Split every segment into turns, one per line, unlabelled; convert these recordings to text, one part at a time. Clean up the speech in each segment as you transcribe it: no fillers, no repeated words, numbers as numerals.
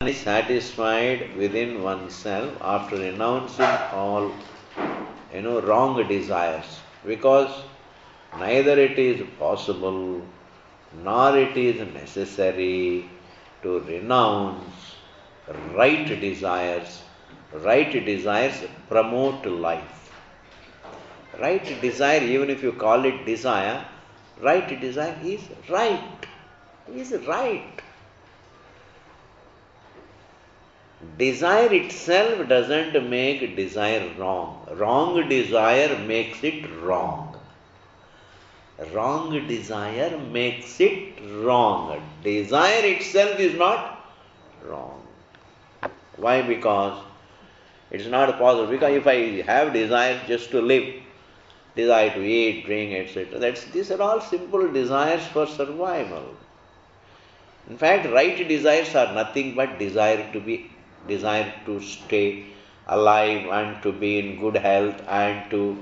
is satisfied within oneself after renouncing all wrong desires, because neither it is possible nor it is necessary to renounce right desires. Right desires promote life. Right desire, even if you call it desire, right desire is right. Is right. Desire itself doesn't make desire wrong. Wrong desire makes it wrong. Wrong desire makes it wrong. Desire itself is not wrong. Why? Because it's not possible. Because if I have desire just to live, desire to eat, drink, etc., these are all simple desires for survival. In fact, right desires are nothing but desire to stay alive and to be in good health and to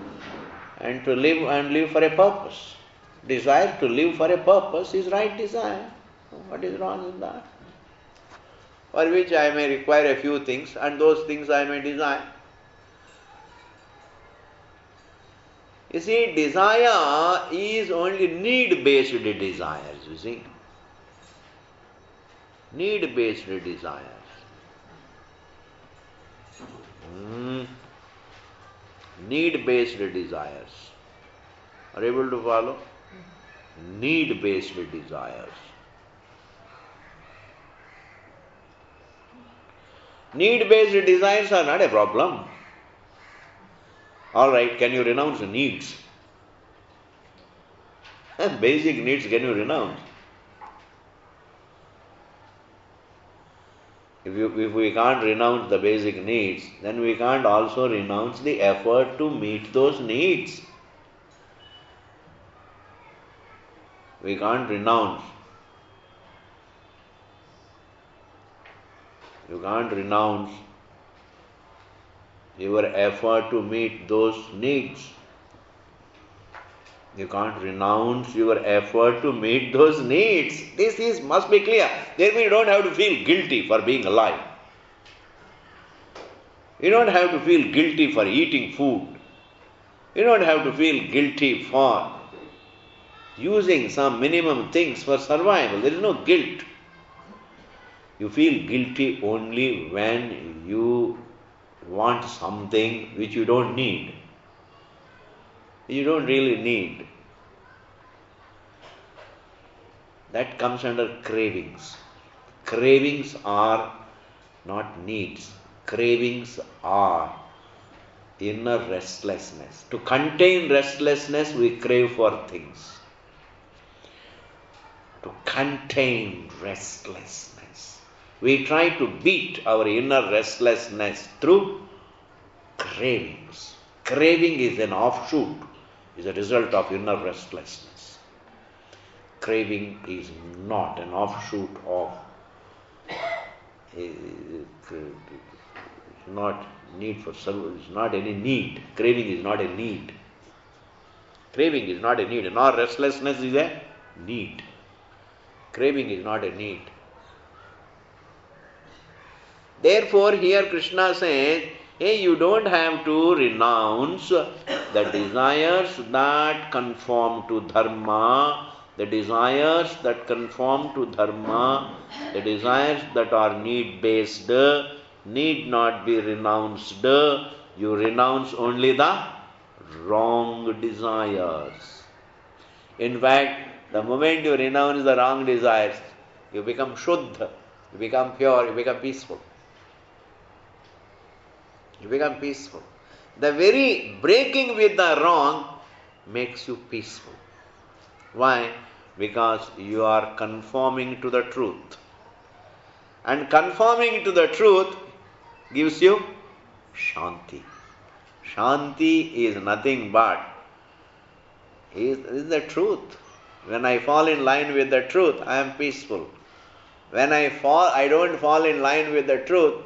live for a purpose. Desire to live for a purpose is right desire. What is wrong in that? For which I may require a few things, and those things I may desire. You see, desire is only need-based desires, you see. Need-based desires. Need-based desires. Are you able to follow? Need-based desires. Need-based desires are not a problem. All right, can you renounce needs? Basic needs, can you renounce? If we can't renounce the basic needs, then we can't also renounce the effort to meet those needs. We can't renounce. You can't renounce your effort to meet those needs. You can't renounce your effort to meet those needs. This must be clear. Therefore, you don't have to feel guilty for being alive. You don't have to feel guilty for eating food. You don't have to feel guilty for using some minimum things for survival. There is no guilt. You feel guilty only when you want something which you don't need. You don't really need. That comes under cravings. Cravings are not needs. Cravings are inner restlessness. To contain restlessness, we crave for things. To contain restlessness, we try to beat our inner restlessness through cravings. Craving is an offshoot, is a result of inner restlessness. Craving is not an offshoot of, not need for service, it's not any need. Craving is not a need. Craving is not a need, nor restlessness is a need. Craving is not a need. Therefore, here Krishna says, hey, you don't have to renounce the desires that conform to dharma, the desires that conform to dharma, the desires that are need-based, need not be renounced. You renounce only the wrong desires. In fact, the moment you renounce the wrong desires, you become shuddha, you become pure, you become peaceful. You become peaceful. The very breaking with the wrong makes you peaceful. Why? Because you are conforming to the truth. And conforming to the truth gives you Shanti. Shanti is nothing but is the truth. When I fall in line with the truth, I am peaceful. When I don't fall in line with the truth,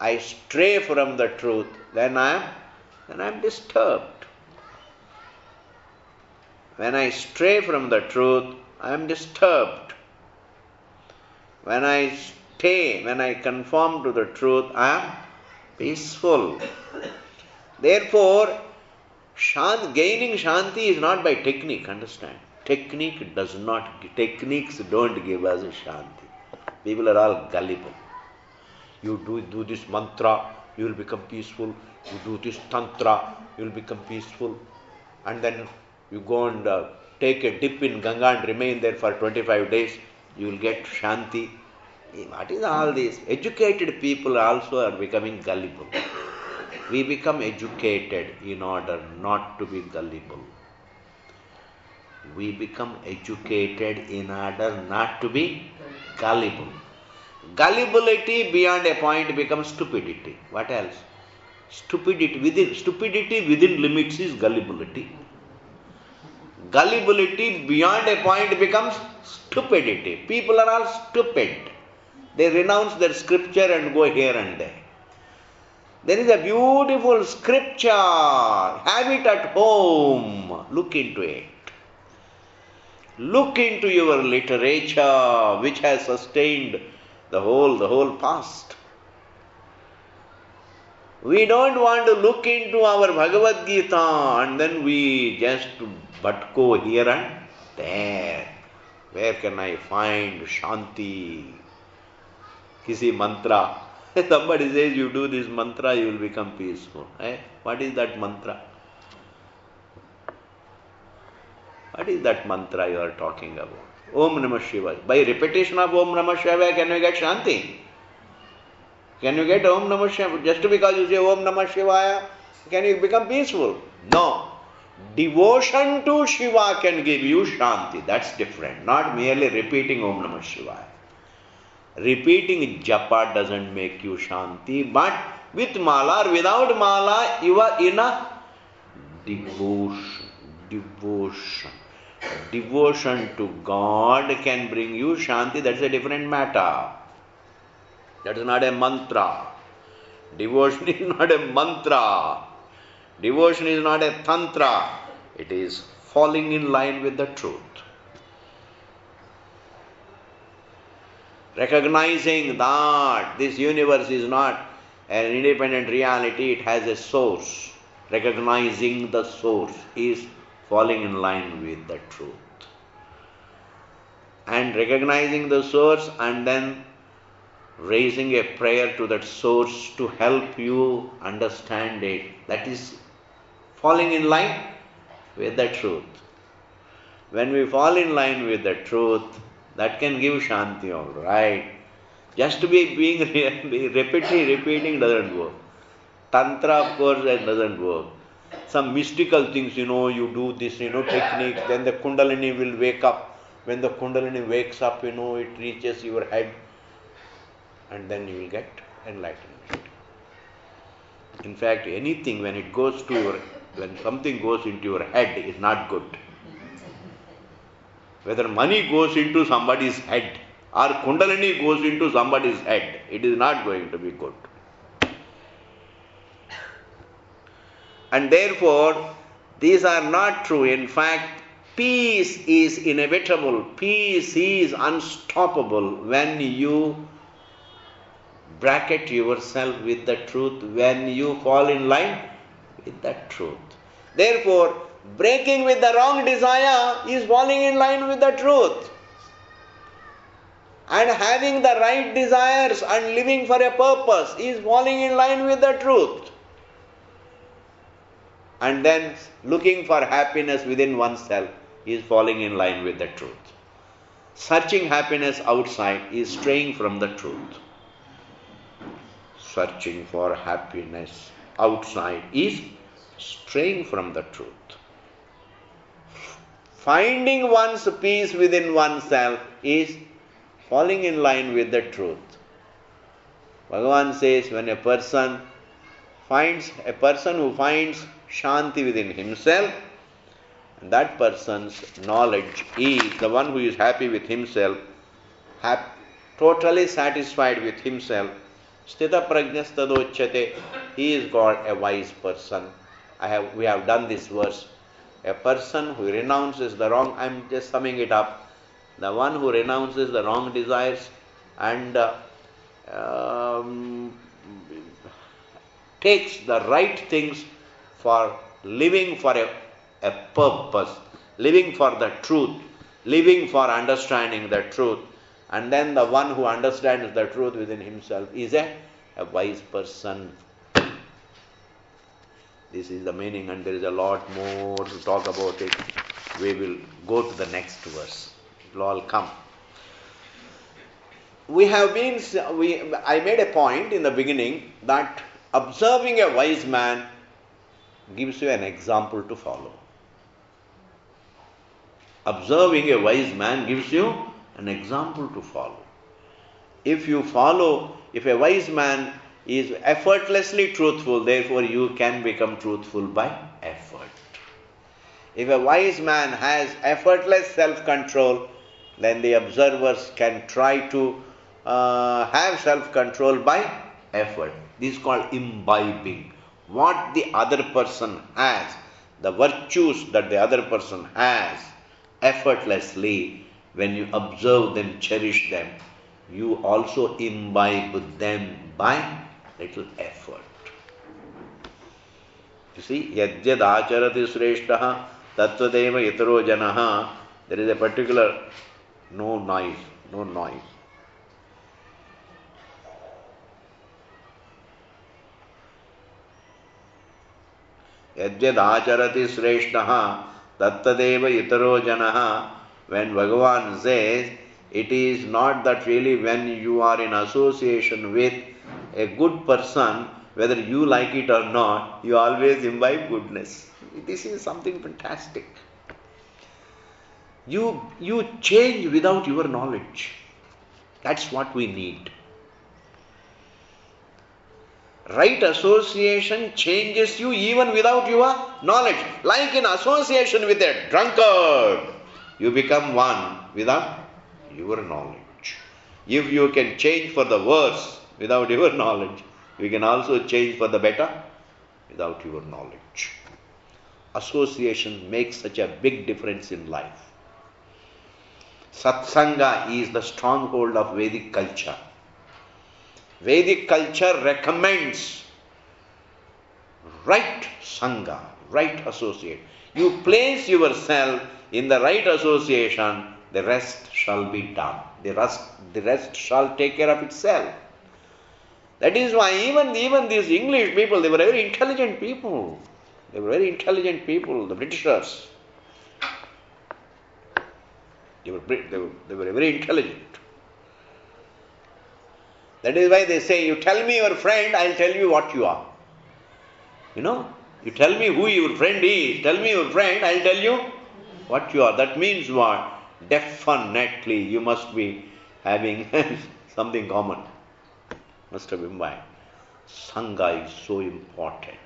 I stray from the truth, then I am disturbed. When I stray from the truth, I am disturbed. When I stay, when I conform to the truth, I am peaceful. Therefore, gaining Shanti is not by technique, understand. Techniques don't give us Shanti. People are all gullible. You do this mantra, you will become peaceful. You do this tantra, you will become peaceful. And then you go and take a dip in Ganga and remain there for 25 days, you will get Shanti. What is all this? Educated people also are becoming gullible. We become educated in order not to be gullible. We become educated in order not to be gullible. Gullibility beyond a point becomes stupidity. What else? Stupidity within limits is gullibility. Gullibility beyond a point becomes stupidity. People are all stupid. They renounce their scripture and go here and there. There is a beautiful scripture. Have it at home. Look into it. Look into your literature which has sustained the whole past. We don't want to look into our Bhagavad Gita and then we just go here and there. Where can I find Shanti? Kisi mantra. Somebody says you do this mantra, you will become peaceful. What is that mantra? What is that mantra you are talking about? Om Namah Shivaya. By repetition of Om Namah Shivaya, can you get Shanti? Can you get Om Namah Shivaya? Just because you say Om Namah Shivaya, can you become peaceful? No. Devotion to Shiva can give you Shanti. That's different. Not merely repeating Om Namah Shivaya. Repeating japa doesn't make you Shanti, but with mala or without mala, you are in a devotion. Devotion to God can bring you Shanti. That's a different matter. That is not a mantra. Devotion is not a mantra. Devotion is not a tantra. It is falling in line with the truth. Recognizing that this universe is not an independent reality, it has a source. Recognizing the source is falling in line with the truth. And recognizing the source and then raising a prayer to that source to help you understand it, that is falling in line with the truth. When we fall in line with the truth, that can give Shanti, all right. Just to be repeating doesn't work. Tantra, of course, that doesn't work. Some mystical things, you do this, techniques, then the Kundalini will wake up. When the Kundalini wakes up, it reaches your head and then you will get enlightenment. In fact, anything when something goes into your head is not good. Whether money goes into somebody's head or Kundalini goes into somebody's head, it is not going to be good. And therefore, these are not true. In fact, peace is inevitable. Peace is unstoppable when you bracket yourself with the truth, when you fall in line with that truth. Therefore, breaking with the wrong desire is falling in line with the truth. And having the right desires and living for a purpose is falling in line with the truth. And then looking for happiness within oneself is falling in line with the truth. Searching happiness outside is straying from the truth. Searching for happiness outside is straying from the truth. Finding one's peace within oneself is falling in line with the truth. Bhagavan says when a person who finds Shanti within himself, and that person's knowledge is the one who is happy with himself, totally satisfied with himself, Sthita prajnastadochyate, he is called a wise person. We have done this verse. A person who renounces the wrong, I am just summing it up, the one who renounces the wrong desires and um, takes the right things for living for a purpose, living for the truth, living for understanding the truth. And then the one who understands the truth within himself is a wise person. This is the meaning, and there is a lot more to talk about it. We will go to the next verse. It will all come. I made a point in the beginning that observing a wise man gives you an example to follow. Observing a wise man gives you an example to follow. If a wise man is effortlessly truthful, therefore you can become truthful by effort. If a wise man has effortless self-control, then the observers can try to have self-control by effort. This is called imbibing. What the other person has, the virtues that the other person has, effortlessly, when you observe them, cherish them, you also imbibe them by little effort. You see, yadyad acharati shreshtaha tattvadeva yataro janaha. There is a particular no noise. Yadyad acharati shreshtaha tattadeva itaro janaha. When Bhagavan says, it is not that really when you are in association with a good person, whether you like it or not, you always imbibe goodness. This is something fantastic. You change without your knowledge. That's what we need. Right association changes you even without your knowledge. Like in association with a drunkard, you become one without your knowledge. If you can change for the worse without your knowledge, you can also change for the better without your knowledge. Association makes such a big difference in life. Satsanga is the stronghold of Vedic culture. Vedic culture recommends right sangha, right associate. You place yourself in the right association, the rest shall be done. The rest shall take care of itself. That is why even these English people, they were very intelligent people. The Britishers. They were very intelligent. That is why they say, you tell me your friend, I'll tell you what you are. You tell me who your friend is, tell me your friend, I'll tell you what you are. That means what? Definitely you must be having something common. Must have imbibed. Sangha is so important.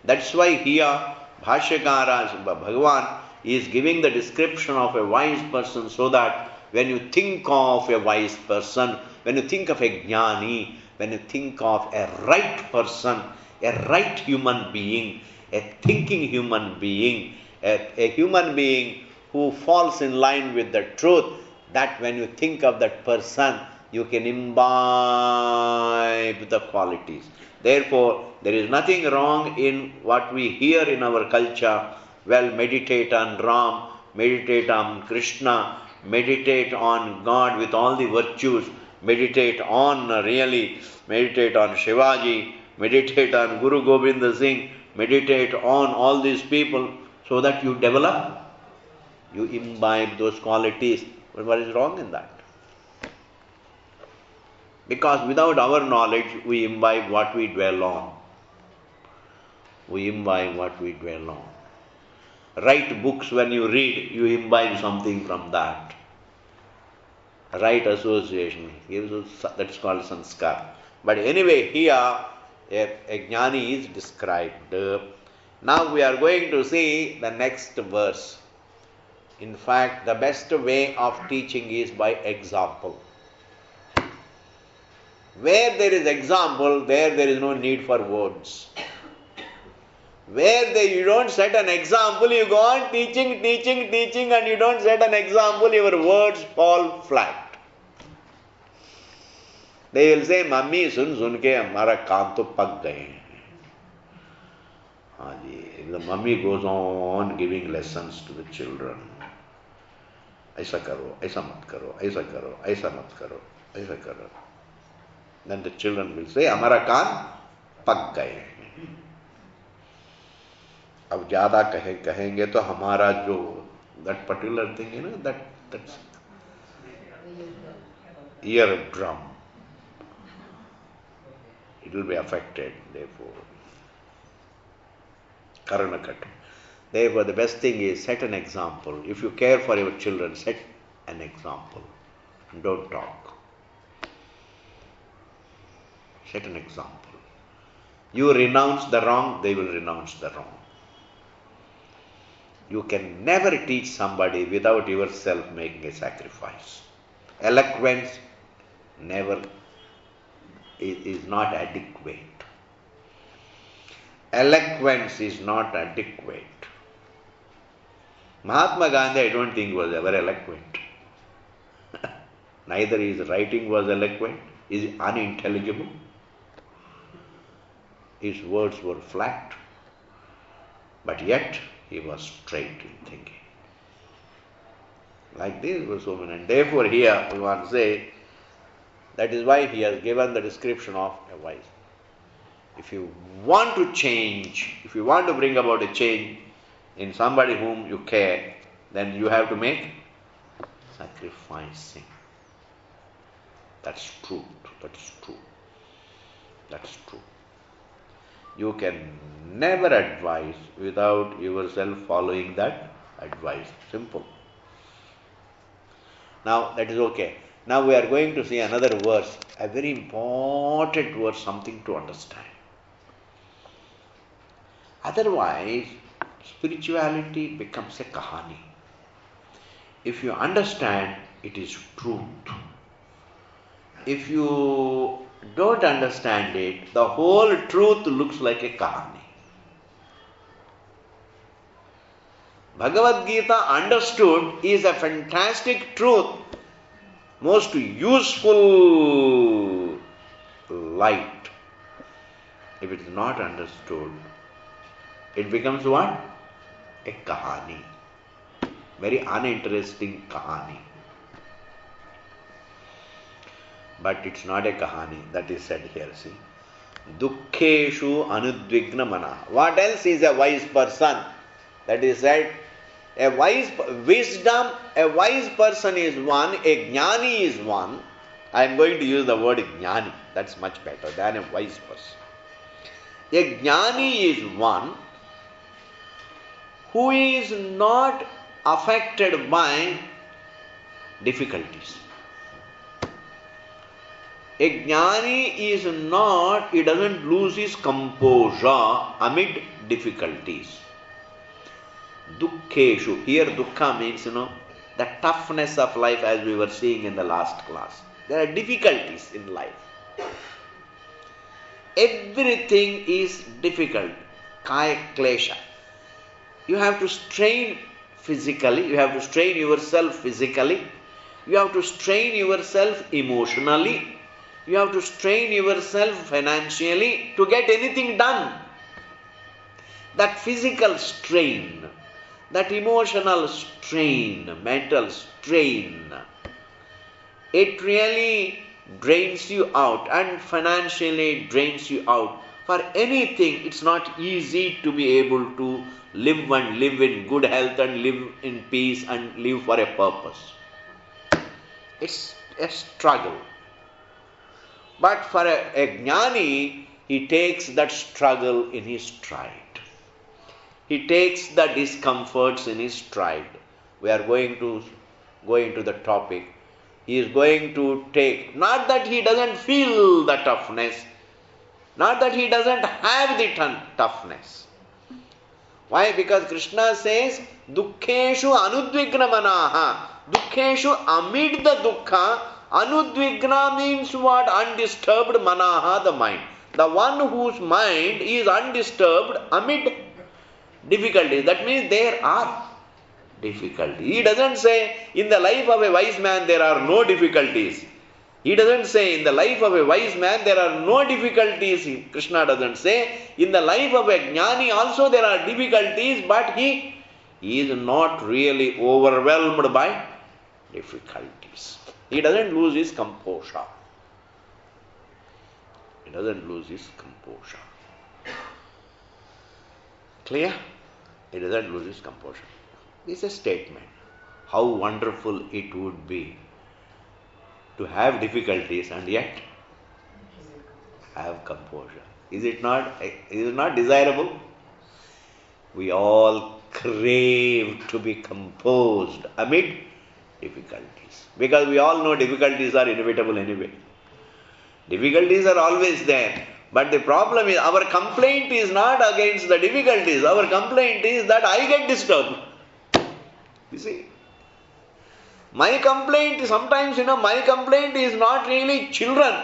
That's why here Bhashyakara, Bhagavan is giving the description of a wise person, so that when you think of a wise person, when you think of a jnani, when you think of a right person, a right human being, a thinking human being, a human being who falls in line with the truth, that when you think of that person, you can imbibe the qualities. Therefore, there is nothing wrong in what we hear in our culture. Well, meditate on Ram, meditate on Krishna, meditate on God with all the virtues, meditate on Shivaji, meditate on Guru Gobind Singh, meditate on all these people, so that you develop, you imbibe those qualities. But what is wrong in that? Because without our knowledge, we imbibe what we dwell on. Write books, when you read, you imbibe something from that. Right association gives us, that's called sanskar. But anyway, here a jnani is described. Now we are going to see the next verse. In fact, the best way of teaching is by example. Where there is example, there is no need for words. Where you don't set an example, you go on teaching, and you don't set an example, your words fall flat. They will say, Mummy, sun sun ke hamara kaan to pak gaye hain. If the mummy goes on giving lessons to the children, aisa karo, aisa mat karo, aisa karo, aisa mat karo, aisa karo. Then the children will say, Hamara kaan pak gaye. अब ज्यादा कहेंगे तो हमारा जो that particular thing, that's eardrum, it will be affected, therefore. Karanakat. Therefore, the best thing is set an example. If you care for your children, set an example. Don't talk. Set an example. You renounce the wrong, they will renounce the wrong. You can never teach somebody without yourself making a sacrifice. Eloquence never is not adequate. Eloquence is not adequate. Mahatma Gandhi, I don't think, was ever eloquent. Neither his writing was eloquent, is unintelligible. His words were flat, but yet he was straight in thinking. Like this was so many. And therefore here we want to say, that is why he has given the description of a wise. If you want to change, if you want to bring about a change in somebody whom you care, then you have to make sacrificing. That's true. That's true. That's true. You can never advise without yourself following that advice. Simple. Now that is okay. Now we are going to see another verse, a very important verse, something to understand. Otherwise, spirituality becomes a kahani. If you understand, it is truth. If you don't understand it, the whole truth looks like a kahani. Bhagavad Gita understood is a fantastic truth, most useful light. If it is not understood, it becomes what? A kahani. Very uninteresting kahani. But it's not a kahani, that is said here, see. Dukkheshu anudvigna mana. What else is a wise person? That is said, a wise person is one, a jnani is one. I am going to use the word jnani, that's much better than a wise person. A jnani is one who is not affected by difficulties. A jnani is not, he doesn't lose his composure amid difficulties. Dukkheshu, here dukkha means, the toughness of life as we were seeing in the last class. There are difficulties in life. Everything is difficult. Kaya klesha. You have to strain physically, you have to strain yourself physically, you have to strain yourself emotionally, you have to strain yourself financially to get anything done. That physical strain, that emotional strain, mental strain, it really drains you out and financially drains you out. For anything, it's not easy to be able to live and live in good health and live in peace and live for a purpose. It's a struggle. But for a jnani, he takes that struggle in his stride. He takes the discomforts in his stride. We are going to go into the topic. He is going to take, not that he doesn't feel the toughness, not that he doesn't have the toughness. Why? Because Krishna says, Dukkheshu anudvigna manaha. Dukkheshu amid the dukkha. Anudvigna means what? Undisturbed manaha, the mind. The one whose mind is undisturbed amid difficulties. That means there are difficulties. He doesn't say, in the life of a wise man there are no difficulties. He doesn't say in the life of a wise man there are no difficulties. Krishna doesn't say in the life of a jnani also there are difficulties, but he is not really overwhelmed by difficulties. He doesn't lose his composure. He doesn't lose his composure. Clear? He doesn't lose his composure. This is a statement. How wonderful it would be to have difficulties and yet have composure. Is it not desirable? We all crave to be composed amid difficulties. Because we all know difficulties are inevitable anyway. Difficulties are always there. But the problem is, our complaint is not against the difficulties. Our complaint is that I get disturbed. You see? My complaint, sometimes, my complaint is not really children.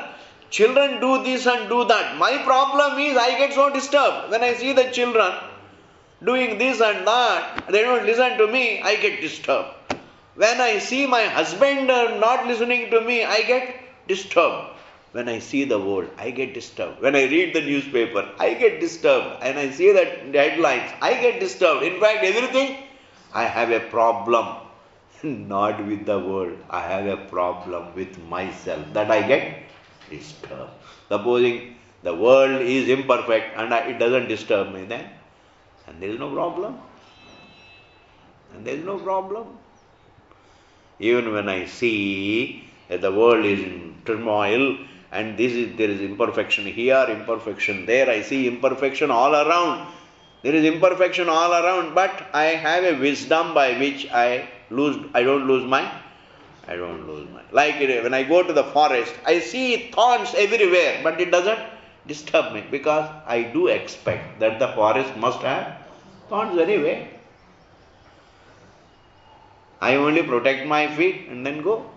Children do this and do that. My problem is I get so disturbed. When I see the children doing this and that, they don't listen to me, I get disturbed. When I see my husband not listening to me, I get disturbed. When I see the world, I get disturbed. When I read the newspaper, I get disturbed. And I see the headlines, I get disturbed. In fact, everything, I have a problem. Not with the world. I have a problem with myself. That I get disturbed. Supposing the world is imperfect and it doesn't disturb me, then and there is no problem. And there is no problem. Even when I see that the world is in turmoil and there is imperfection here, imperfection there, I see imperfection all around. There is imperfection all around, but I have a wisdom by which I don't lose my. Like when I go to the forest, I see thorns everywhere, but it doesn't disturb me because I do expect that the forest must have thorns anyway. I only protect my feet and then go.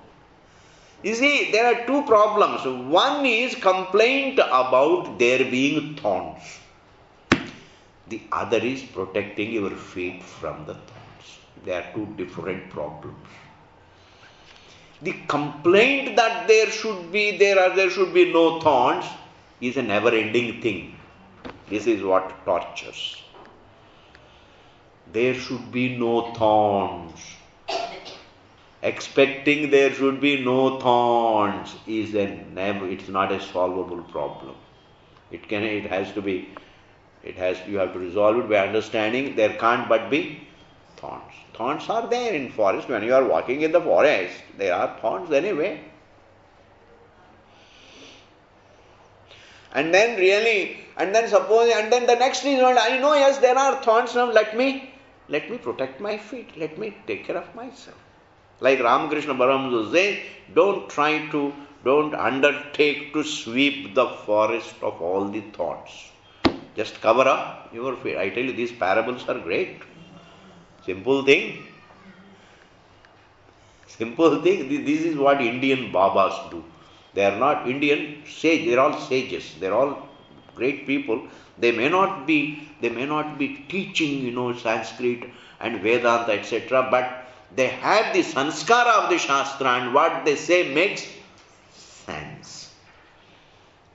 You see, there are two problems. One is complaint about there being thorns. The other is protecting your feet from the thorns. They are two different problems. The complaint that there should be no thorns is a never-ending thing. This is what tortures. There should be no thorns. Expecting there should be no thorns it's not a solvable problem. You have to resolve it by understanding there can't but be thorns. Thorns are there in forest. When you are walking in the forest, there are thorns anyway. And then the next is what I know, yes, there are thorns. Now let me protect my feet. Let me take care of myself. Like Ramakrishna Paramahansa says, don't undertake to sweep the forest of all the thorns. Just cover up your feet. I tell you, these parables are great. Simple thing. This is what Indian Babas do. They are not Indian sages. They are all sages. They are all great people. They may not be teaching, Sanskrit and Vedanta, etc. But they have the sanskara of the Shastra, and what they say makes sense.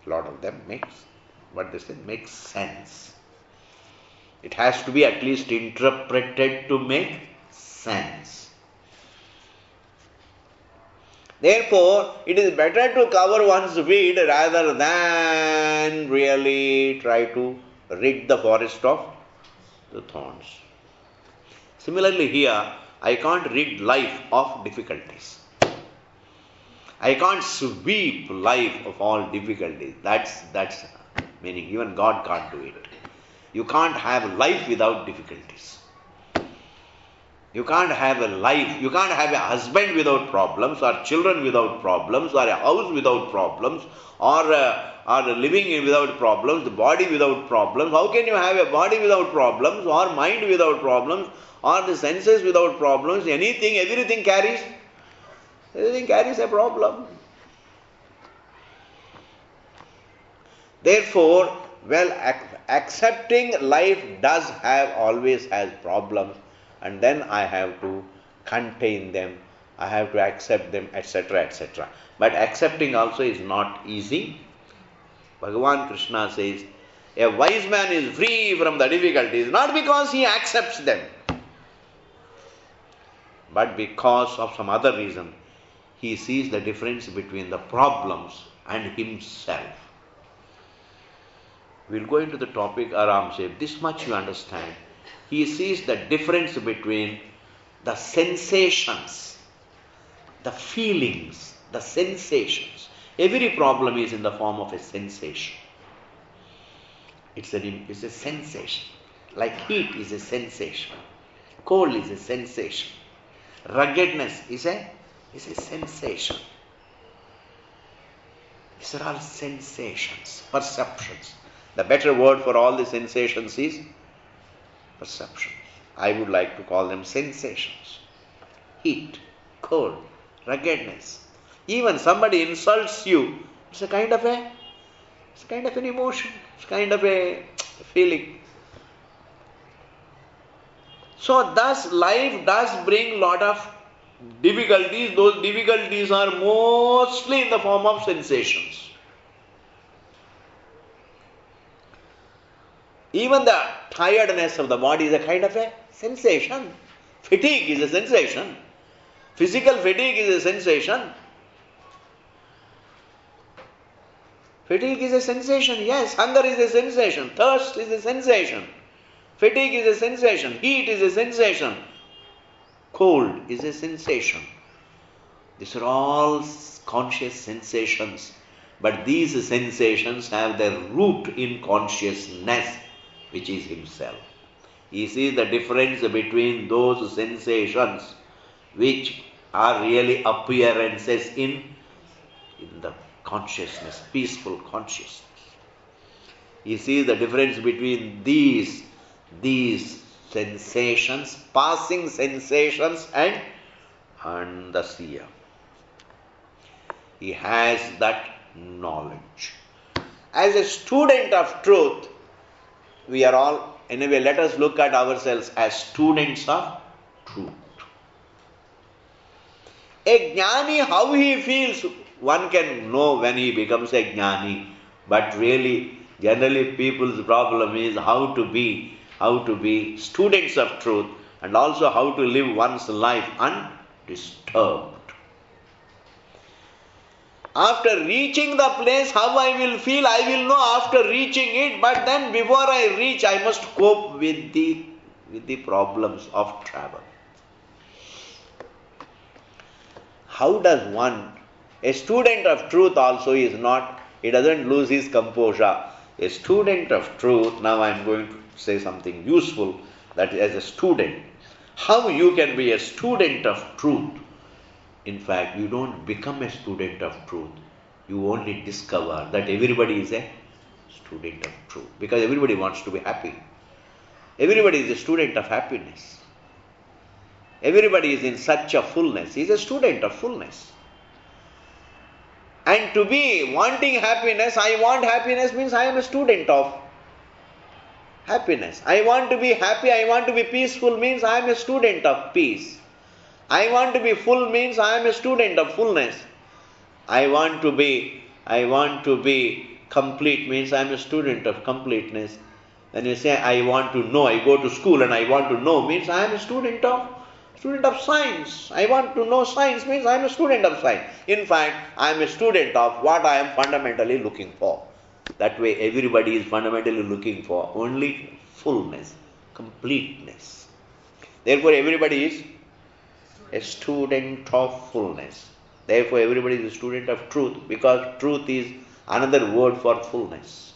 A lot of them what they say makes sense. It has to be at least interpreted to make sense. Therefore, it is better to cover one's feet rather than really try to rid the forest of the thorns. Similarly here, I can't rid life of difficulties. I can't sweep life of all difficulties. That's meaning even God can't do it. You can't have life without difficulties. You can't have a life, you can't have a husband without problems, or children without problems, or a house without problems, or living without problems, the body without problems. How can you have a body without problems, or mind without problems, or the senses without problems? Everything carries a problem. Therefore, accepting life always has problems, and then I have to contain them I have to accept them, etc., etc. But accepting also is not easy. Bhagavan Krishna says, a wise man is free from the difficulties, not because he accepts them, but because of some other reason. He sees the difference between the problems and himself. We'll go into the topic Aram se. This much you understand. He sees the difference between the sensations, the feelings, the sensations. Every problem is in the form of a sensation. It's a sensation. Like heat is a sensation. Cold is a sensation. Ruggedness is a sensation. These are all sensations, perceptions. The better word for all the sensations is perceptions. I would like to call them sensations. Heat, cold, ruggedness. Even somebody insults you, it's a kind of an emotion, it's kind of a feeling. So thus life does bring lot of difficulties. Those difficulties are mostly in the form of sensations. Even the tiredness of the body is a kind of a sensation. Fatigue is a sensation. Physical fatigue is a sensation. Fatigue is a sensation, yes. Hunger is a sensation. Thirst is a sensation. Fatigue is a sensation. Heat is a sensation. Cold is a sensation. These are all conscious sensations. But these sensations have their root in consciousness, which is himself. He sees the difference between those sensations which are really appearances in the consciousness, peaceful consciousness. He sees the difference between these sensations, passing sensations, and the seer. He has that knowledge. As a student of truth, we are all, anyway, let us look at ourselves as students of truth. A jnani, how he feels, one can know when he becomes a jnani. But really, generally people's problem is how to be students of truth, and also how to live one's life undisturbed. After reaching the place, how I will feel, I will know after reaching it, but then before I reach, I must cope with the problems of travel. How does one, a student of truth also is not, he doesn't lose his composure. A student of truth, now I am going to say something useful, that as a student, how you can be a student of truth. In fact, you don't become a student of truth. You only discover that everybody is a student of truth. Because everybody wants to be happy. Everybody is a student of happiness. Everybody is in such a fullness. He is a student of fullness. And to be wanting happiness, I want happiness means I am a student of happiness. I want to be happy, I want to be peaceful means I am a student of peace. I want to be full means I am a student of fullness. I want to be complete means I am a student of completeness. When you say I want to know, I go to school and I want to know means I am a student of science. I want to know science means I am a student of science. In fact, I am a student of what I am fundamentally looking for. That way everybody is fundamentally looking for only fullness, completeness. Therefore everybody is a student of fullness. Therefore everybody is a student of truth, because truth is another word for fullness.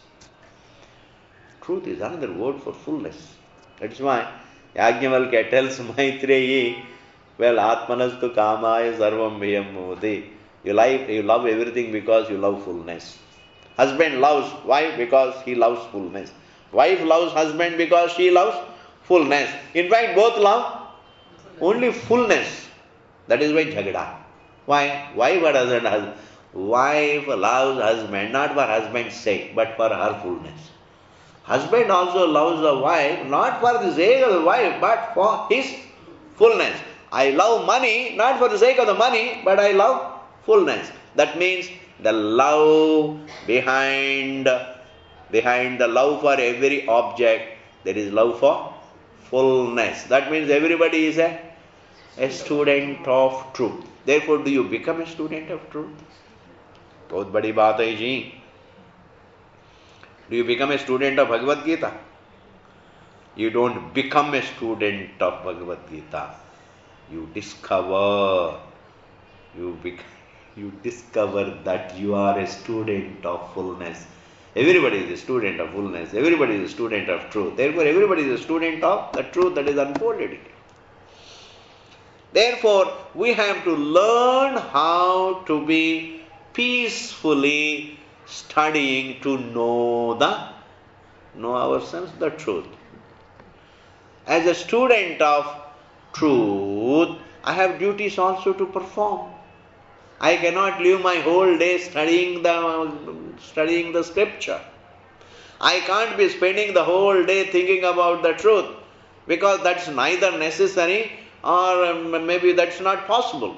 Truth is another word for fullness. That's why Yajnavalkya tells Maitreyi, well, Atmanastu Kamaya Sarvam Bhiyam Modi. You love everything because you love fullness. Husband loves wife because he loves fullness. Wife loves husband because she loves fullness. In fact, both love only fullness. That is why jhagda. Why? Wife loves husband not for husband's sake, but for her fullness. Husband also loves the wife not for the sake of the wife, but for his fullness. I love money, not for the sake of the money, but I love fullness. That means the love behind the love for every object, there is love for fullness. That means everybody is a student of truth. Therefore, do you become a student of truth? बहुत बड़ी बात है जी. Do you become a student of Bhagavad Gita? You don't become a student of Bhagavad Gita. You discover that you are a student of fullness. Everybody is a student of fullness. Everybody is a student of truth. Therefore, everybody is a student of the truth that is unfolded. Therefore, we have to learn how to be peacefully studying to know ourselves, the truth. As a student of truth, I have duties also to perform. I cannot live my whole day studying the scripture. I can't be spending the whole day thinking about the truth, because that's neither necessary or maybe that's not possible.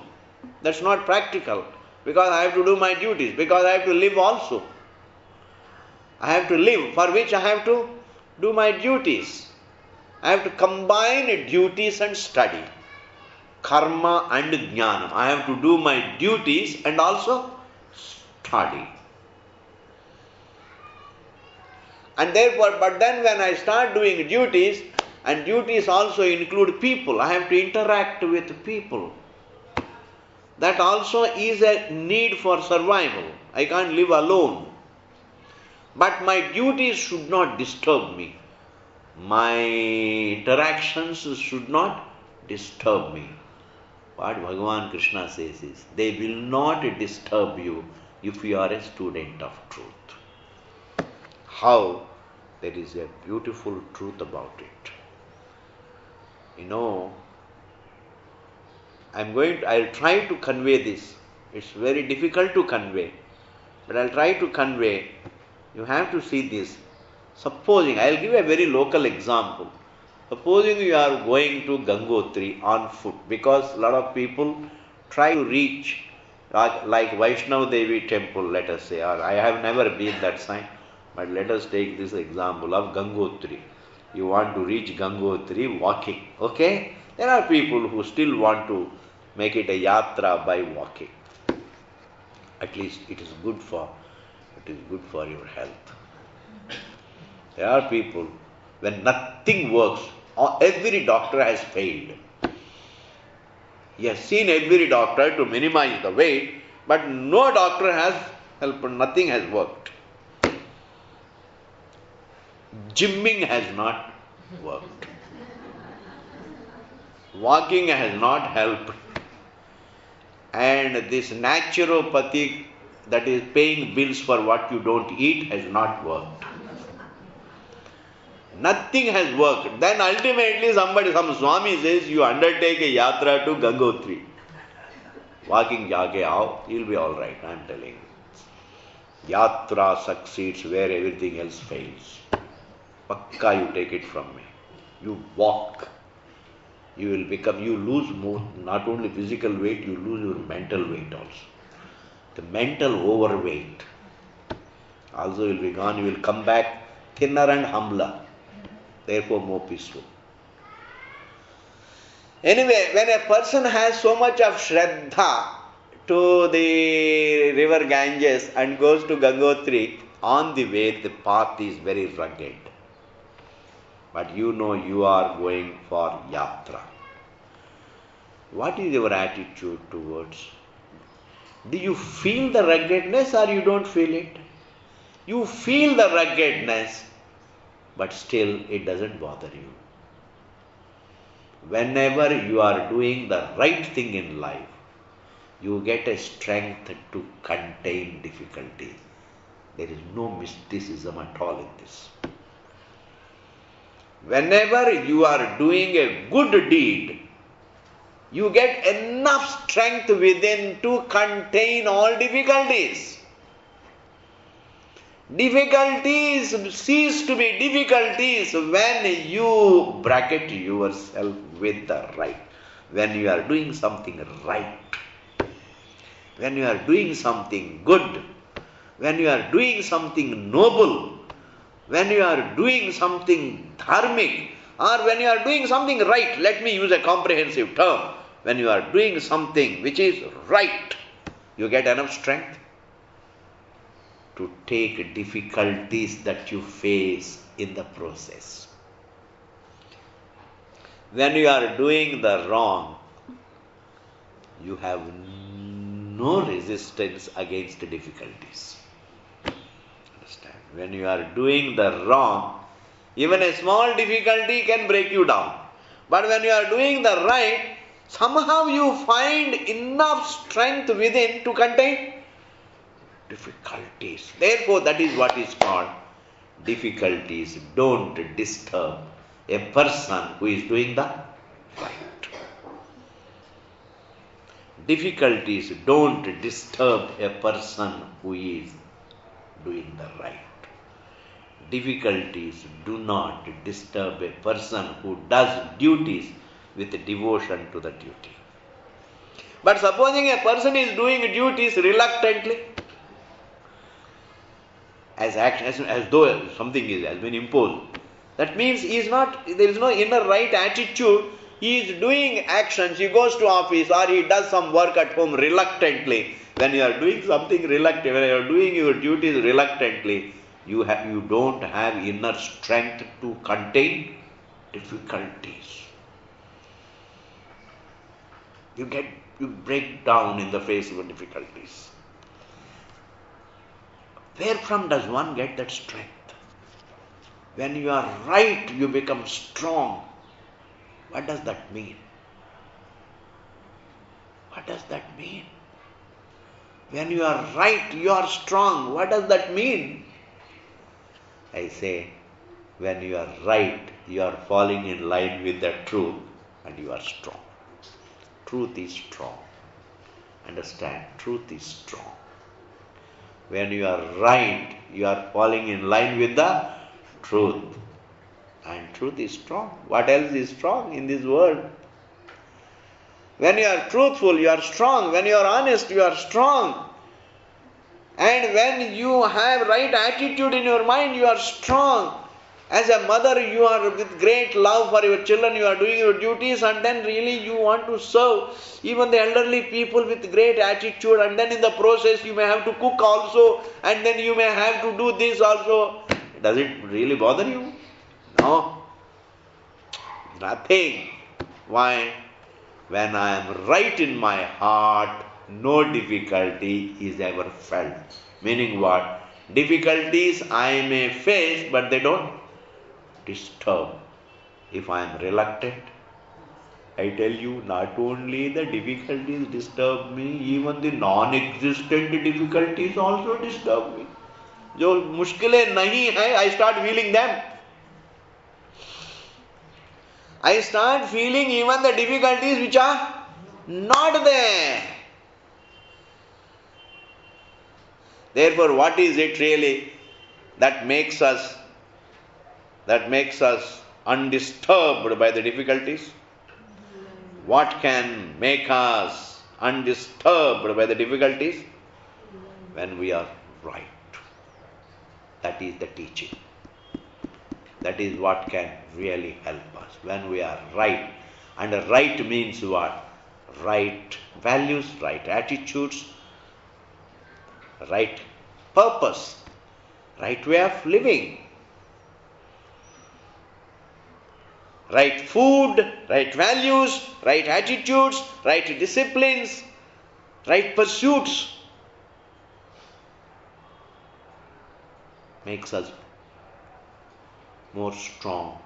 That's not practical, because I have to do my duties, because I have to live also. I have to live, for which I have to do my duties. I have to combine duties and study. Karma and jnanam. I have to do my duties and also study. And therefore, but then when I start doing duties, and duties also include people, I have to interact with people. That also is a need for survival. I can't live alone. But my duties should not disturb me. My interactions should not disturb me. What Bhagavan Krishna says is, they will not disturb you if you are a student of truth. How? There is a beautiful truth about it. You know, I'll try to convey this. It's very difficult to convey, but I'll try to convey. You have to see this. Supposing, I'll give a very local example. Supposing you are going to Gangotri on foot, because a lot of people try to reach, like Vaishnava Devi temple, let us say, or I have never been that side, but let us take this example of Gangotri. You want to reach Gangotri walking, okay? There are people who still want to make it a yatra by walking. At least it is good for your health. There are people, when nothing works, every doctor has failed. He has seen every doctor to minimize the weight, but no doctor has helped, nothing has worked. Gymming has not worked. Walking has not helped. And this naturopathy, that is paying bills for what you don't eat, has not worked. Nothing has worked. Then ultimately some Swami says, you undertake a yatra to Gangotri. Walking jaake aao, you'll be alright, I'm telling you. Yatra succeeds where everything else fails. Pakka, you take it from me. You walk. You lose more, not only physical weight, you lose your mental weight also. The mental overweight also will be gone. You will come back thinner and humbler, therefore more peaceful. Anyway, when a person has so much of Shraddha to the river Ganges and goes to Gangotri, on the way the path is very rugged. But you know you are going for yatra. What is your attitude towards? Do you feel the ruggedness or you don't feel it? You feel the ruggedness, but still it doesn't bother you. Whenever you are doing the right thing in life, you get a strength to contain difficulty. There is no mysticism at all in this. Whenever you are doing a good deed, you get enough strength within to contain all difficulties. Difficulties cease to be difficulties when you bracket yourself with the right. when you are doing something right, when you are doing something good, when you are doing something noble, when you are doing something dharmic, or when you are doing something right, let me use a comprehensive term, when you are doing something which is right, you get enough strength to take difficulties that you face in the process. When you are doing the wrong, you have no resistance against difficulties. Understand? When you are doing the wrong, even a small difficulty can break you down. But when you are doing the right, somehow you find enough strength within to contain difficulties. Therefore, that is what is called difficulties don't disturb a person who is doing the right. Difficulties don't disturb a person who is doing the right. Difficulties do not disturb a person who does duties with devotion to the duty. But supposing a person is doing duties reluctantly, as though something has been imposed, that means there is no inner right attitude. He is doing actions, he goes to office or he does some work at home reluctantly. When you are doing something reluctantly, when you are doing your duties reluctantly, you don't have inner strength to contain difficulties. You break down in the face of difficulties. Where from does one get that strength? When you are right, you become strong. What does that mean? What does that mean? When you are right, you are strong. What does that mean? I say, when you are right, you are falling in line with the truth and you are strong. Truth is strong. Understand? Truth is strong. When you are right, you are falling in line with the truth. And truth is strong. What else is strong in this world? When you are truthful, you are strong. When you are honest, you are strong. And when you have right attitude in your mind, you are strong. As a mother, you are with great love for your children, you are doing your duties, and then really you want to serve even the elderly people with great attitude, and then in the process you may have to cook also, and then you may have to do this also. Does it really bother you? No. Nothing. Why? When I am right in my heart, no difficulty is ever felt. Meaning what? Difficulties I may face, but they don't disturb. If I am reluctant, I tell you, not only the difficulties disturb me, even the non-existent difficulties also disturb me. जो मुश्किलें नहीं है, I start feeling them. I start feeling even the difficulties which are not there. Therefore, what is it really that makes us undisturbed by the difficulties? What can make us undisturbed by the difficulties? When we are right. That is the teaching. That is what can really help us. When we are right. And right means what? Right values, right attitudes, right purpose, right way of living, right food, right values, right attitudes, right disciplines, right pursuits makes us more strong,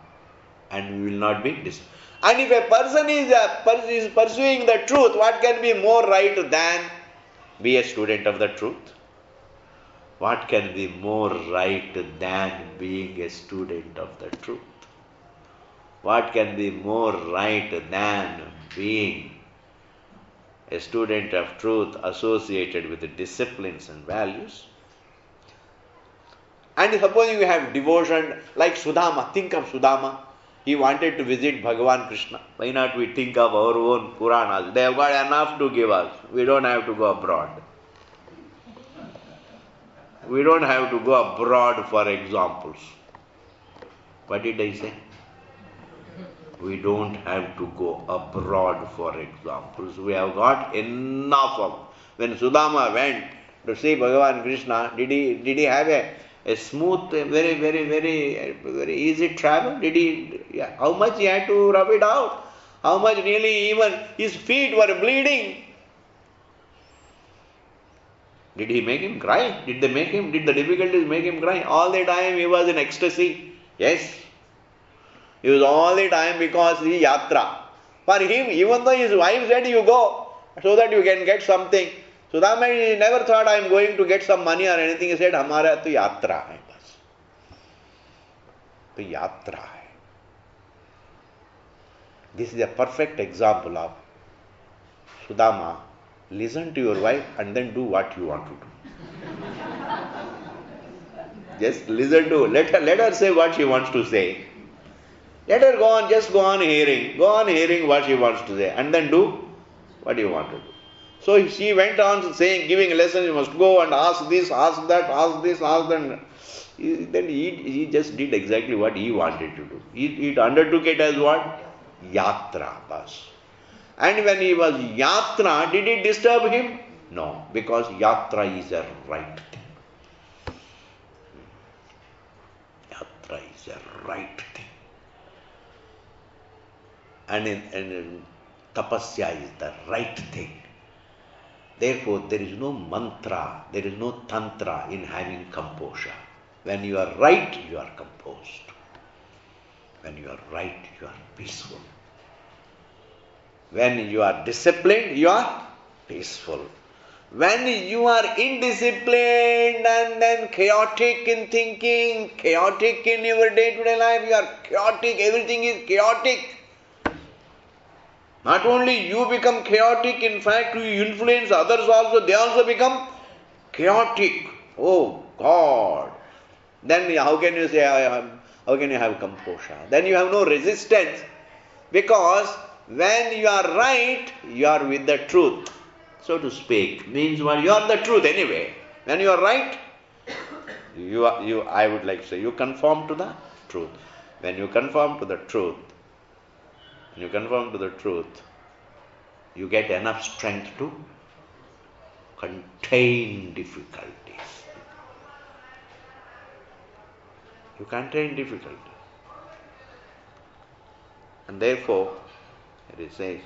and we will not be And if a person is pursuing the truth, what can be more right than be a student of the truth? What can be more right than being a student of the truth? What can be more right than being a student of truth associated with the disciplines and values? And supposing you have devotion, like Sudama, think of Sudama. He wanted to visit Bhagavan Krishna. Why not we think of our own Puranas? They have got enough to give us. We don't have to go abroad. We don't have to go abroad for examples. What did I say? We don't have to go abroad for examples. We have got enough of. When Sudama went to see Bhagavan Krishna, did he have a smooth, very easy travel? How much he had to rub it out? How much nearly even his feet were bleeding? Did he make him cry? Did the difficulties make him cry? All the time he was in ecstasy. Yes. He was all the time because he yatra. For him, even though his wife said you go so that you can get something, Sudama never thought I am going to get some money or anything. He said, Hamara to yatra hai bas. To yatra hai. This is a perfect example of Sudama. Listen to your wife and then do what you want to do. Just listen to, let her say what she wants to say. Let her just go on hearing what she wants to say and then do what you want to do. So she went on saying, giving lessons, you must go and ask this, ask that, ask this, ask that. Then he just did exactly what he wanted to do. He undertook it as what? Yatra bas. And when he was yatra, did it disturb him? No, because yatra is a right thing. Yatra is a right thing. And tapasya is the right thing. Therefore, there is no mantra, there is no tantra in having composure. When you are right, you are composed. When you are right, you are peaceful. When you are disciplined, you are peaceful. When you are indisciplined and then chaotic in thinking, chaotic in your day-to-day life, you are chaotic, everything is chaotic. Not only you become chaotic, in fact you influence others also, they also become chaotic. Oh God! Then how can you say, how can you have composure? Then you have no resistance, because when you are right, you are with the truth, so to speak. Means what? You are the truth anyway. When you are right, I would like to say, you conform to the truth. When you conform to the truth, you get enough strength to contain difficulties. You contain difficulties. And therefore, it says,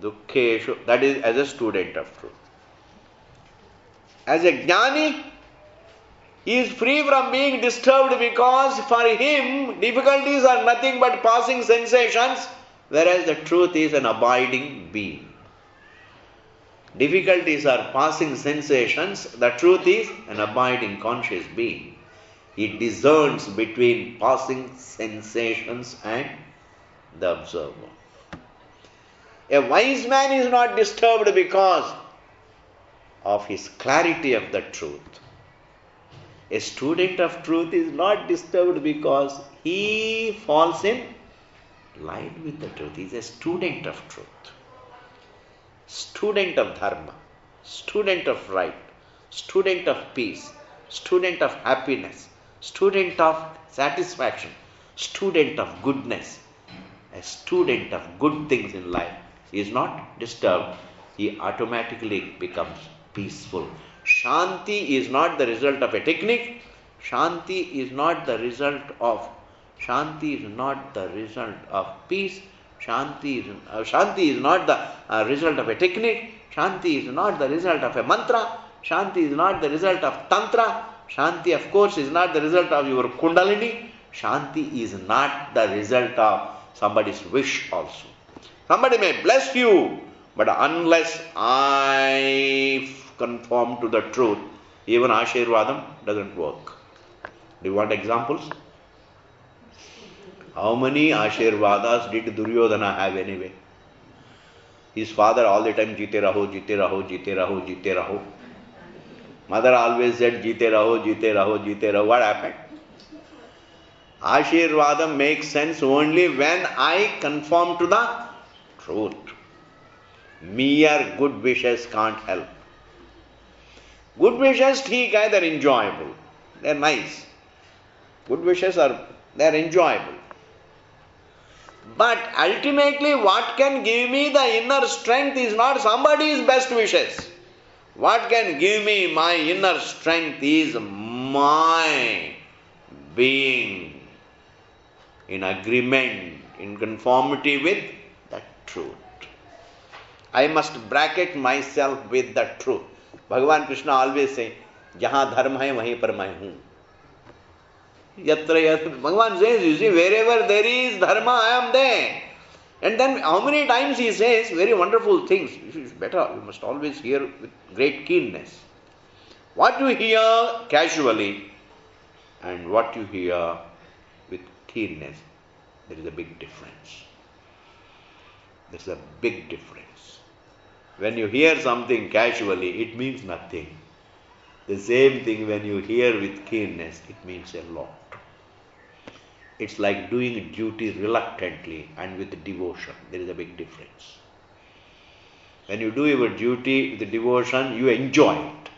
Dukkeshu, that is as a student of truth. As a jnani, he is free from being disturbed, because for him difficulties are nothing but passing sensations, whereas the truth is an abiding being. Difficulties are passing sensations, the truth is an abiding conscious being. He discerns between passing sensations and the observer. A wise man is not disturbed because of his clarity of the truth. A student of truth is not disturbed because he falls in line with the truth. He is a student of truth, student of dharma, student of right, student of peace, student of happiness, student of satisfaction, student of goodness, a student of good things in life. He is not disturbed, he automatically becomes peaceful. Shanti is not the result of a technique. Shanti is not the result of peace. Shanti is not the result of a technique. Shanti is not the result of a mantra. Shanti is not the result of tantra. Shanti, of course, is not the result of your kundalini. Shanti is not the result of somebody's wish also. Somebody may bless you, but unless I conform to the truth, even Ashirvadam doesn't work. Do you want examples? How many Ashirvadas did Duryodhana have anyway? His father all the time, Jite raho, Jite raho, Jite raho, Jite raho. Mother always said, Jite raho, Jite raho, Jite raho. What happened? Ashirvadam makes sense only when I conform to the truth. Mere good wishes can't help. Good wishes, they're enjoyable. They're nice. Good wishes they're enjoyable. But ultimately, what can give me the inner strength is not somebody's best wishes. What can give me my inner strength is my being in agreement, in conformity with the truth. I must bracket myself with the truth. Bhagavan Krishna always say, Jahan dharma hai, wahin par main hoon. Yatra yatra. Bhagavan says, you see, wherever there is dharma, I am there. And then how many times he says very wonderful things. It's better, you must always hear with great keenness. What you hear casually and what you hear with keenness, there is a big difference. There's a big difference. When you hear something casually, it means nothing. The same thing when you hear with keenness, it means a lot. It's like doing duty reluctantly and with devotion. There is a big difference. When you do your duty with devotion, you enjoy it.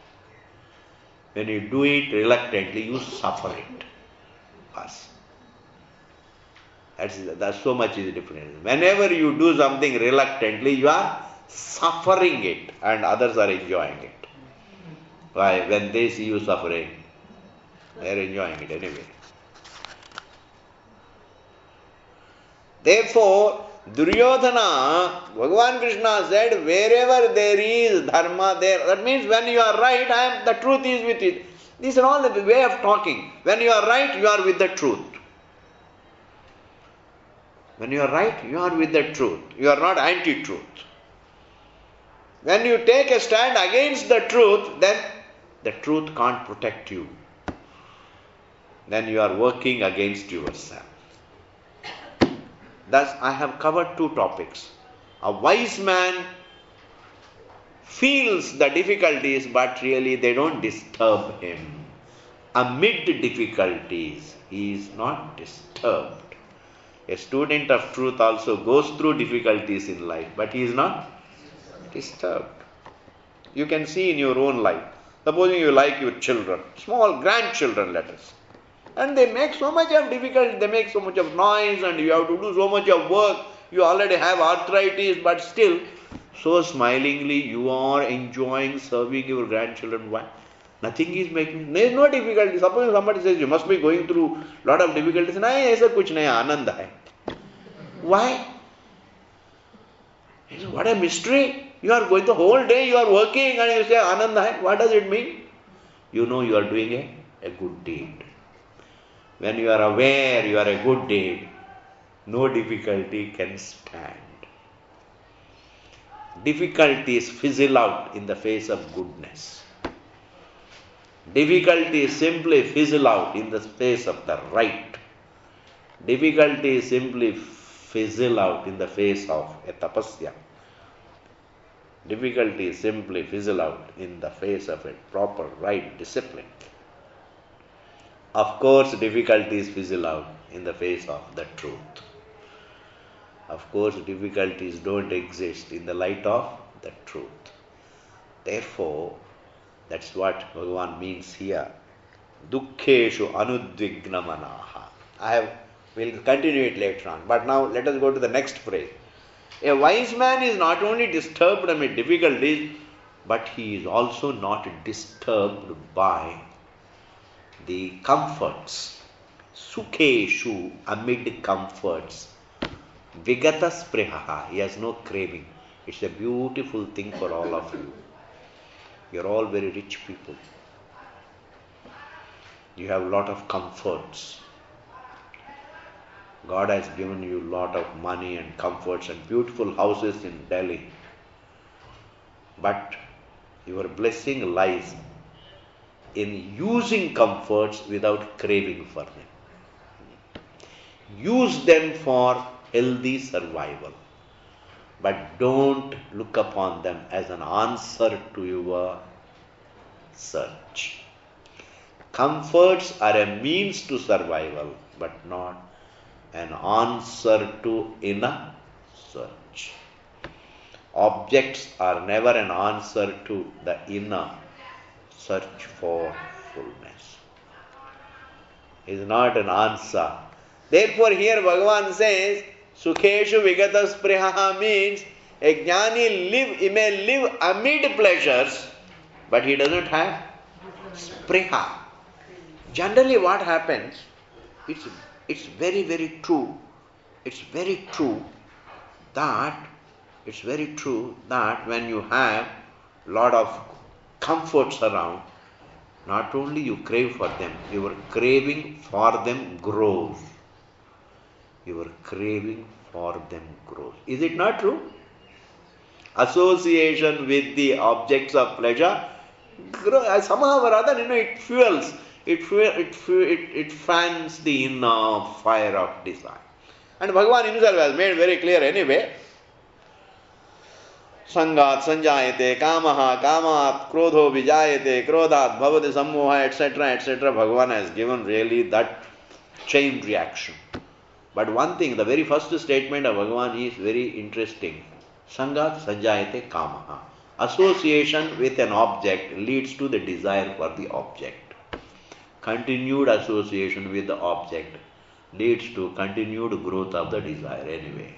When you do it reluctantly, you suffer it. Us. That's so much is the difference. Whenever you do something reluctantly, you are suffering it and others are enjoying it. Why? When they see you suffering, they are enjoying it anyway. Therefore, Duryodhana, Bhagavan Krishna said, wherever there is dharma there, that means when you are right, the truth is with it. These are all the way of talking. When you are right, you are with the truth. When you are right, you are with the truth. You are not anti-truth. When you take a stand against the truth, then the truth can't protect you. Then you are working against yourself. Thus, I have covered two topics. A wise man feels the difficulties, but really they don't disturb him. Amid difficulties, he is not disturbed. A student of truth also goes through difficulties in life, but he is not disturbed. You can see in your own life. Supposing you like your children, small grandchildren, let us. And they make so much of difficulty, they make so much of noise, and you have to do so much of work. You already have arthritis, but still, so smilingly you are enjoying serving your grandchildren. Why? Nothing is making, there is no difficulty. Suppose somebody says, you must be going through a lot of difficulties. Nahi, aisa kuch nahi, anand hai. Why? He says, what a mystery. You are going the whole day, you are working, and you say anand hai. What does it mean? You know you are doing a good deed. When you are aware you are a good deed, no difficulty can stand. Difficulties fizzle out in the face of goodness. Difficulties simply fizzle out in the face of the right. Difficulties simply fizzle out in the face of a tapasya. Difficulties simply fizzle out in the face of a proper right discipline. Of course, difficulties fizzle out in the face of the truth. Of course, difficulties don't exist in the light of the truth. Therefore, that's what Bhagavan means here. Dukkheshu anudvignamanaha. We'll continue it later on. But now let us go to the next phrase. A wise man is not only disturbed amid difficulties, but he is also not disturbed by the comforts. Sukheshu, amid comforts. Vigata sprihaha, he has no craving. It's a beautiful thing for all of you. You're all very rich people. You have a lot of comforts. God has given you a lot of money and comforts and beautiful houses in Delhi. But your blessing lies in using comforts without craving for them. Use them for healthy survival. But don't look upon them as an answer to your search. Comforts are a means to survival, but not an answer to inner search. Objects are never an answer to the inner search for fullness. Is not an answer. Therefore, here Bhagavan says, Sukheshu Vigata Spriha means a jnani he may live amid pleasures, but he doesn't have spriha. Generally, what happens, it's very, very true. It's very true that when you have lot of comforts around, not only you crave for them, your craving for them grows. Your craving for them grows. Is it not true? Association with the objects of pleasure, somehow or other, it fuels. It fans the inner fire of desire. And Bhagavan himself has made very clear anyway. Sangat sanjayate kamaha kamat krodho vijayate krodat bhavati sammoha etc. etc. Bhagavan has given really that chain reaction. But one thing, the very first statement of Bhagavan is very interesting. Sangat sanjayate kamaha. Association with an object leads to the desire for the object. Continued association with the object leads to continued growth of the desire anyway.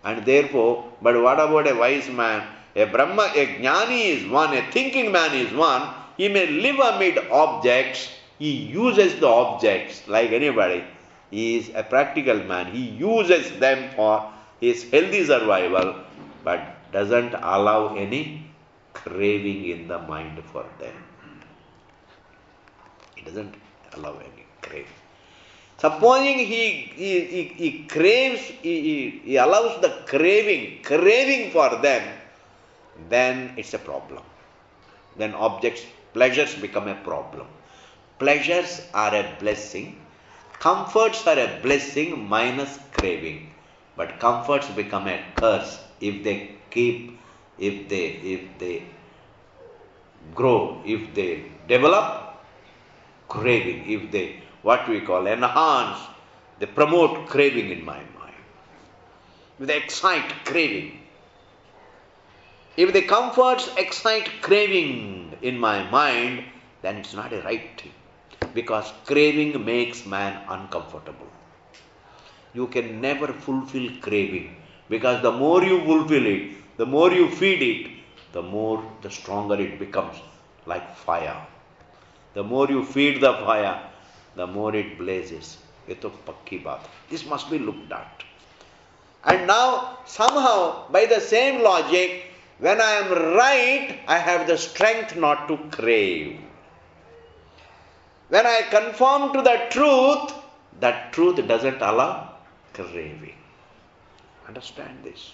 And therefore, but what about a wise man? A Brahma, a jnani is one, a thinking man is one. He may live amid objects. He uses the objects like anybody. He is a practical man. He uses them for his healthy survival, but doesn't allow any craving in the mind for them. He doesn't allow any craving. Supposing he craves, he allows the craving for them, then it's a problem. Then pleasures become a problem. Pleasures are a blessing. Comforts are a blessing minus craving. But comforts become a curse if they grow, if they develop craving, if they enhance, they promote craving in my mind. If they excite craving. If the comforts excite craving in my mind, then it's not a right thing. Because craving makes man uncomfortable. You can never fulfill craving. Because the more you fulfill it, the more you feed it, the stronger it becomes, like fire. The more you feed the fire, the more it blazes. This must be looked at. And now, somehow, by the same logic, when I am right, I have the strength not to crave. When I conform to the truth, that truth doesn't allow craving. Understand this.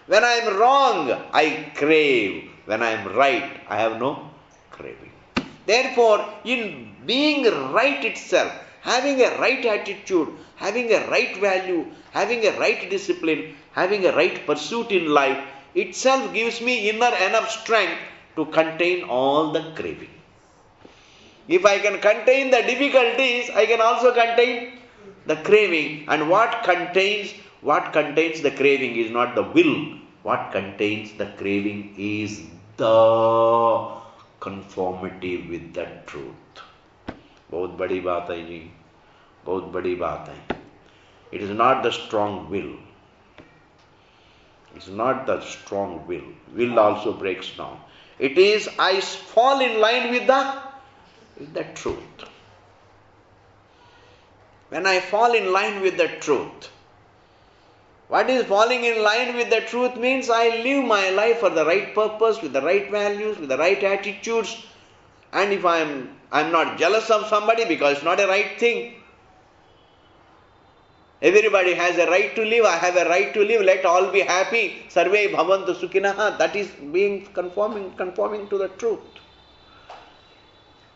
When I am wrong, I crave. When I am right, I have no craving. Therefore, in being right itself, having a right attitude, having a right value, having a right discipline, having a right pursuit in life, itself gives me inner enough strength to contain all the craving. If I can contain the difficulties, I can also contain the craving. And what contains the craving is not the will. What contains the craving is the conformity with the truth. बहुत बड़ी बात है जी, बहुत बड़ी बात है. It is not the strong will. It is not the strong will. Will also breaks down. It is I fall in line with the truth. When I fall in line with the truth, what is falling in line with the truth means I live my life for the right purpose, with the right values, with the right attitudes. And if I'm not jealous of somebody because it's not a right thing. Everybody has a right to live. I have a right to live. Let all be happy. Sarve bhavantu sukhinaha. That is being conforming to the truth.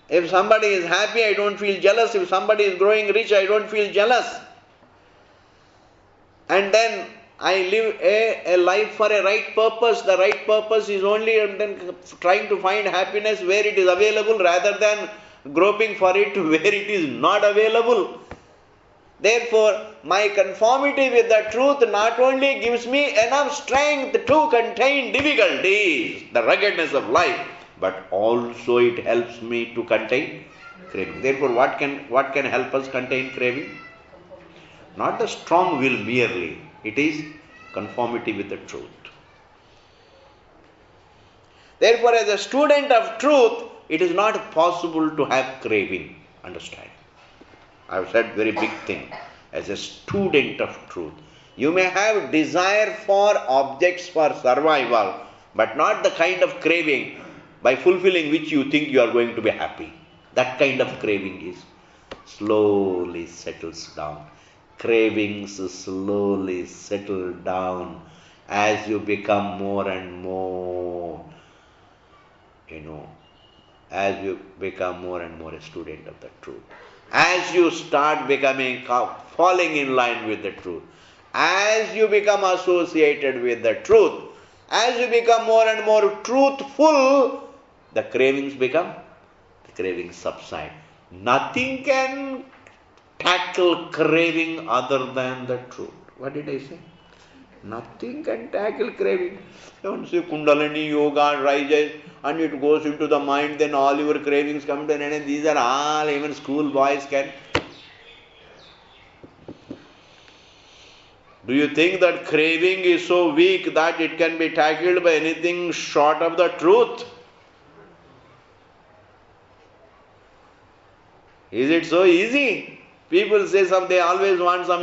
If somebody is happy, I don't feel jealous. If somebody is growing rich, I don't feel jealous. And then I live a life for a right purpose. The right purpose is only then trying to find happiness where it is available rather than groping for it where it is not available. Therefore, my conformity with the truth not only gives me enough strength to contain difficulties, the ruggedness of life, but also it helps me to contain craving. Therefore, what can help us contain craving? Not the strong will merely, it is conformity with the truth. Therefore, as a student of truth, it is not possible to have craving. Understand? I have said very big thing. As a student of truth, you may have desire for objects for survival, but not the kind of craving by fulfilling which you think you are going to be happy. That kind of craving is slowly settles down. Cravings slowly settle down as you become more and more, as you become more and more a student of the truth. As you start falling in line with the truth, as you become associated with the truth, as you become more and more truthful, the cravings subside. Nothing can tackle craving other than the truth. What did I say? Nothing can tackle craving. Don't say Kundalini Yoga rises and it goes into the mind, then all your cravings come to an end. These are all even school boys can. Do you think that craving is so weak that it can be tackled by anything short of the truth? Is it so easy? People say they always want some,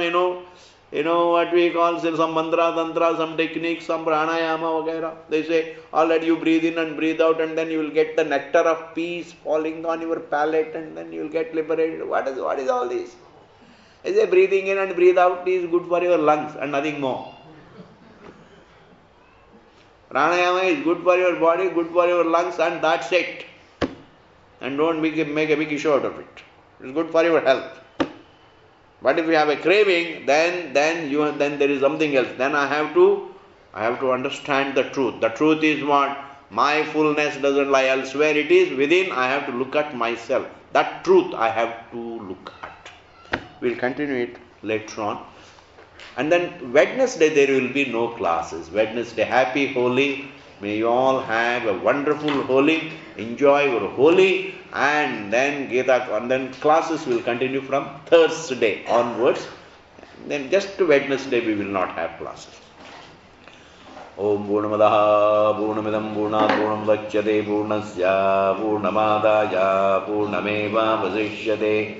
what we call some mantra, tantra, some technique, some pranayama, etc. They say, all that you breathe in and breathe out and then you will get the nectar of peace falling on your palate and then you will get liberated. What is all this? They say breathing in and breathe out is good for your lungs and nothing more. Pranayama is good for your body, good for your lungs and that's it. And don't make a big issue out of it. It's good for your health. But if you have a craving, then there is something else. Then I have to understand the truth. The truth is what? My fullness doesn't lie elsewhere. It is within. I have to look at myself. That truth I have to look at. We'll continue it later on. And then Wednesday there will be no classes. Wednesday, happy Holi. May you all have a wonderful Holi. Enjoy your Holi. And then classes will continue from Thursday onwards. Then just Wednesday we will not have classes. Om Purnamadaha Purnamidam Purnat Purnamudachyate Purnasya Purnamadaya Purnameva Vasishyate